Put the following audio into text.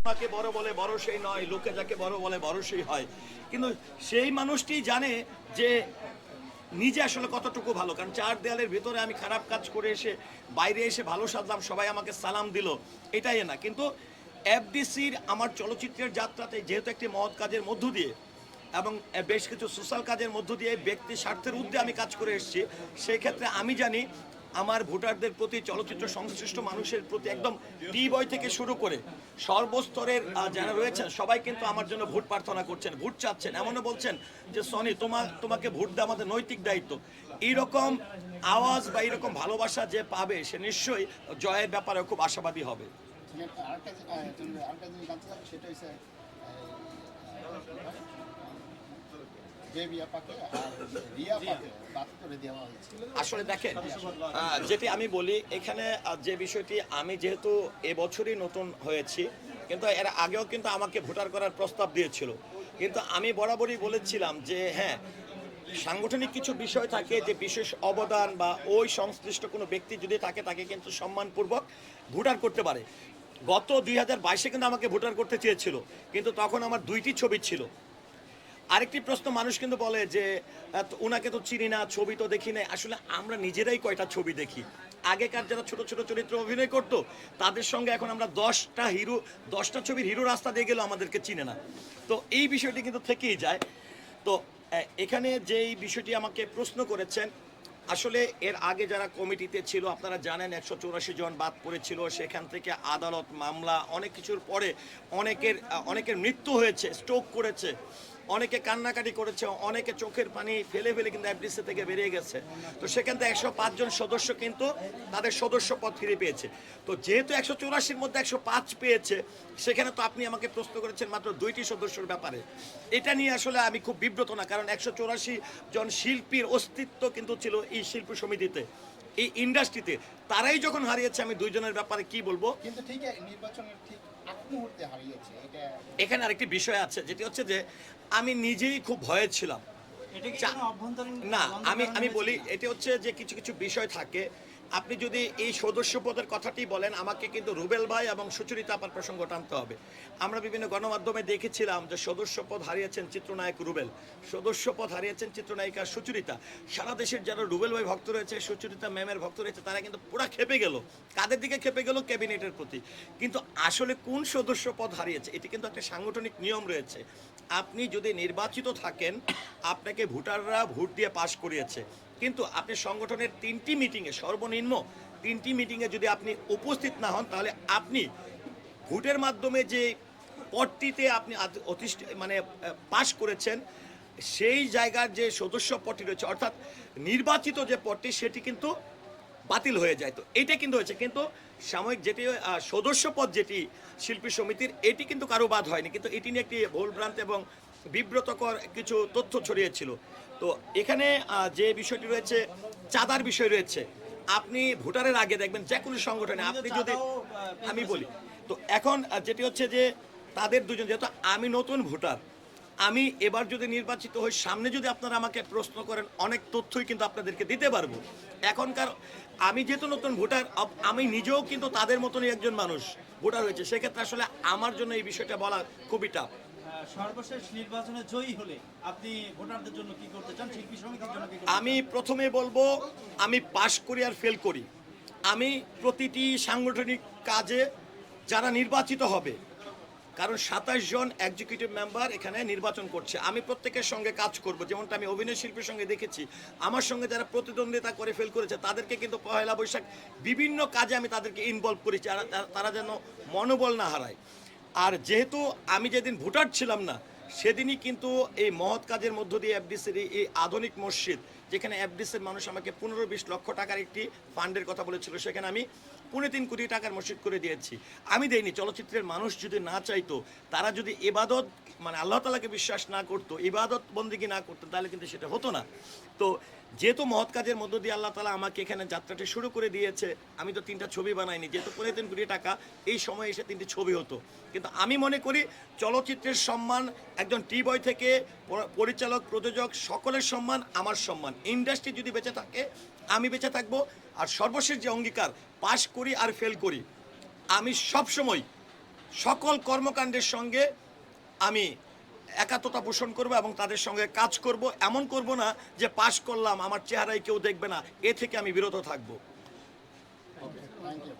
তাকে বড় বলে বড় সেই নয়, লোকে যাকে বড় বলে বড় সেই হয়। কিন্তু সেই মানুষটি জানে যে নিজে আসলে কতটুকু ভালো, কারণ চার দেয়ালের ভেতরে আমি খারাপ কাজ করে এসে বাইরে এসে ভালো সাজলাম, সবাই আমাকে সালাম দিল, এটাই না। কিন্তু এফডিসির আমার চলচ্চিত্রের যাত্রাতে যেহেতু একটি মহৎ কাজের মধ্য দিয়ে এবং বেশ কিছু সোশ্যাল কাজের মধ্য দিয়ে ব্যক্তি স্বার্থের ঊর্ধ্বে আমি কাজ করে এসেছি, সেই ক্ষেত্রে আমি জানি আমার ভোটারদের প্রতি, চলচ্চিত্র সংশ্লিষ্ট মানুষের প্রতি, একদম টি বয় থেকে শুরু করে সর্বস্তরের যারা রয়েছেন সবাই কিন্তু আমার জন্য ভোট প্রার্থনা করছেন, ভোট চাচ্ছেন, এমনও বলছেন যে সনি তোমাকে ভোট দেওয়া আমাদের নৈতিক দায়িত্ব। এইরকম আওয়াজ বা এইরকম ভালোবাসা যে পাবে সে নিশ্চয়ই জয়ের ব্যাপারে খুব আশাবাদী হবে। আসলে দেখেন, যেটি আমি বলি এখানে যে বিষয়টি, আমি যেহেতু এবছরই নতুন হয়েছি, কিন্তু এর আগেও কিন্তু আমাকে ভোটার করার প্রস্তাব দিয়েছিল, কিন্তু আমি বরাবরই বলেছিলাম যে হ্যাঁ, সাংগঠনিক কিছু বিষয় থাকে যে বিশেষ অবদান বা ওই সংশ্লিষ্ট কোনো ব্যক্তি যদি থাকে তাকে কিন্তু সম্মানপূর্বক ভোটার করতে পারে। গত 2022-এ কিন্তু আমাকে ভোটার করতে চেয়েছিল, কিন্তু তখন আমার দুইটি ছবি ছিল। আরেকটি প্রশ্ন মানুষ কিন্তু বলে যে ওনাকে তো চিনি না, ছবি তো দেখি না। আসলে আমরা নিজেরাই কয়টা ছবি দেখি। আগেকার যারা ছোট ছোট চরিত্র অভিনয় করতো তাদের সঙ্গে এখন আমরা 10টা ছবির হিরো রাস্তা দিয়ে গেলেও আমাদেরকে চিনে না। তো এই বিষয়টি কিন্তু থেকেই যায়। তো এখানে যেই বিষয়টি আমাকে প্রশ্ন করেছেন, আসলে এর আগে যারা কমিটিতে ছিল আপনারা জানেন 184 জন বাদ পড়েছিল, সেখান থেকে আদালত, মামলা, অনেক কিছুর পরে অনেকের মৃত্যু হয়েছে, স্ট্রোক করেছে, অনেকে কান্নাকাটি করেছে, অনেকে চোখের পানি ফেলে ফেলে কিন্তু এফডিসি থেকে বেরিয়ে গেছে। তো সেখান থেকে 105 জন সদস্য কিন্তু তাদের সদস্য পদ ফিরে পেয়েছে। তো যেহেতু 184-র মধ্যে 105 পেয়েছে, সেখানে তো আপনি আমাকে প্রশ্ন করেছেন মাত্র 2টি সদস্যর ব্যাপারে। এটা নিয়ে আসলে আমি খুব বিব্রত না, কারণ 184 জন শিল্পীর অস্তিত্ব কিন্তু ছিল এই শিল্পী সমিতিতে, এই ইন্ডাস্ট্রিতে। তারাই যখন হারিয়েছে, আমি 2 জনের ব্যাপারে কি বলবো। কিন্তু ঠিক নির্বাচনের ঠিক আগ মুহূর্তে হারিয়েছে। এখানে আরেকটি বিষয় আছে, যেটি হচ্ছে যে আমি নিজেই খুব ভয়ে ছিলাম। না, আমি বলি এটি হচ্ছে যে কিছু কিছু বিষয় থাকে। আপনি যদি এই সদস্য পদের কথাটি বলেন, আমাকে কিন্তু রুবেল ভাই এবং সুচরিতা আপার প্রসঙ্গ টানতে হবে। আমরা বিভিন্ন গণমাধ্যমে দেখেছিলাম যে সদস্য পদ হারিয়েছেন চিত্রনায়ক রুবেল, সদস্য পদ হারিয়েছেন চিত্রনায়িকা সুচরিতা। সারা দেশের যারা রুবেল ভাই ভক্ত রয়েছে, সুচরিতা ম্যামের ভক্ত রয়েছে, তারা কিন্তু পুরা খেপে গেল। কাদের দিকে খেপে গেল? ক্যাবিনেটের প্রতি। কিন্তু আসলে কোন সদস্য পদ হারিয়েছে, এটি কিন্তু একটা সাংগঠনিক নিয়ম রয়েছে। আপনি যদি নির্বাচিত থাকেন, আপনাকে ভোটাররা ভোট দিয়ে পাশ করিয়েছে, কিন্তু আপনি সংগঠনের 3টি মিটিংয়ে, সর্বনিম্ন 3টি মিটিংয়ে যদি আপনি উপস্থিত না হন, তাহলে আপনি ভোটের মাধ্যমে যে পদটিতে আপনি পাশ করেছেন, সেই জায়গার যে সদস্য পদটি রয়েছে, অর্থাৎ নির্বাচিত যে পদটি, সেটি কিন্তু বাতিল হয়ে যায়। তো এটা কিন্তু হয়েছে, কিন্তু সাময়িক যেটি সদস্য পদ যেটি শিল্পী সমিতির, এটি কিন্তু কারো বাদ হয়নি। কিন্তু এটি নিয়ে একটি ভুলভ্রান্ত এবং বিব্রতকর কিছু তথ্য ছড়িয়েছিল। তো এখানে যে বিষয়টি রয়েছে, চাঁদার বিষয় রয়েছে। আপনি ভোটারের আগে দেখবেন যে কোনো সংগঠনে আপনি যদি, আমি বলি তো এখন যেটি হচ্ছে যে তাদের দুজন, যেহেতু আমি নতুন ভোটার, আমি এবার যদি নির্বাচিত হই, সামনে যদি আপনারা আমাকে প্রশ্ন করেন, অনেক তথ্যই কিন্তু আপনাদেরকে দিতে পারবো। এখনকার আমি যেহেতু নতুন ভোটার, আমি নিজেও কিন্তু তাদের মতনই একজন মানুষ ভোটার হয়েছে, সেক্ষেত্রে আসলে আমার জন্য এই বিষয়টা বলা খুবই টাফ। সর্বশেষ নির্বাচনে জয়ী হলে আপনি ভোটারদের জন্য কি করতে চান, শিল্পী সমিতির জন্য কি করতে চান? আমি প্রথমে বলবো, আমি পাশ করি আর ফেল করি, আমি প্রতিটি সাংগঠনিক কাজে যারা নির্বাচিত হবে, কারণ 27 জন এক্সিকিউটিভ মেম্বার এখানে নির্বাচন করছে, আমি প্রত্যেকের সঙ্গে কাজ করব। যেমনটা আমি অভিনয় শিল্পীর সঙ্গে দেখেছি, আমার সঙ্গে যারা প্রতিদ্বন্দ্বিতা করে ফেল করেছে তাদেরকে কিন্তু পহেলা বৈশাখ বিভিন্ন কাজে আমি তাদেরকে ইনভলভ করেছি, তারা যেন মনোবল না হারায়। আর যেহেতু আমি যেদিন ভোটার ছিলাম না, সেদিনই কিন্তু এই মহৎ কাজের মধ্য দিয়ে এফডিসির এই আধুনিক মসজিদ, যেখানে এফডিসির মানুষ আমাকে 15-20 লক্ষ টাকার একটি ফান্ডের কথা বলেছিল, সেখানে আমি 3.5 কোটি টাকার মসজিদ করে দিয়েছি। আমি দেইনি। চলচ্চিত্রের মানুষ যদি না চাইতো, তারা যদি ইবাদত আল্লাহ তাআলাকে বিশ্বাস না করতো, ইবাদত বন্দিগি না করতো, তাহলে কিন্তু সেটা হতো না। তো যেহেতু মহৎ কাজের মধ্য দিয়ে আল্লাহ তাআলা আমাকে এখানে যাত্রাটি শুরু করে দিয়েছে, আমি তো 3টা ছবি বানাইনি। যেহেতু 3.5 কোটি টাকা, এই সময় এসে 3টি ছবি হতো। কিন্তু আমি মনে করি চলচ্চিত্রের সম্মান, একজন টি বয় থেকে পরিচালক, প্রযোজক, সকলের সম্মান আমার সম্মান। ইন্ডাস্ট্রি যদি বেঁচে থাকে, আমি বেঁচে থাকবো। আর সর্বশেষ যে অঙ্গীকার, পাশ করি আর ফেল করি, আমি সবসময় সকল কর্মকাণ্ডের সঙ্গে আমি একাত্মতা পোষণ করব এবং তাদের সঙ্গে কাজ করব। এমন করব না যে পাশ করলাম আমার চেহারায় কেউ দেখবে না, এ থেকে আমি বিরত থাকব। Thank you.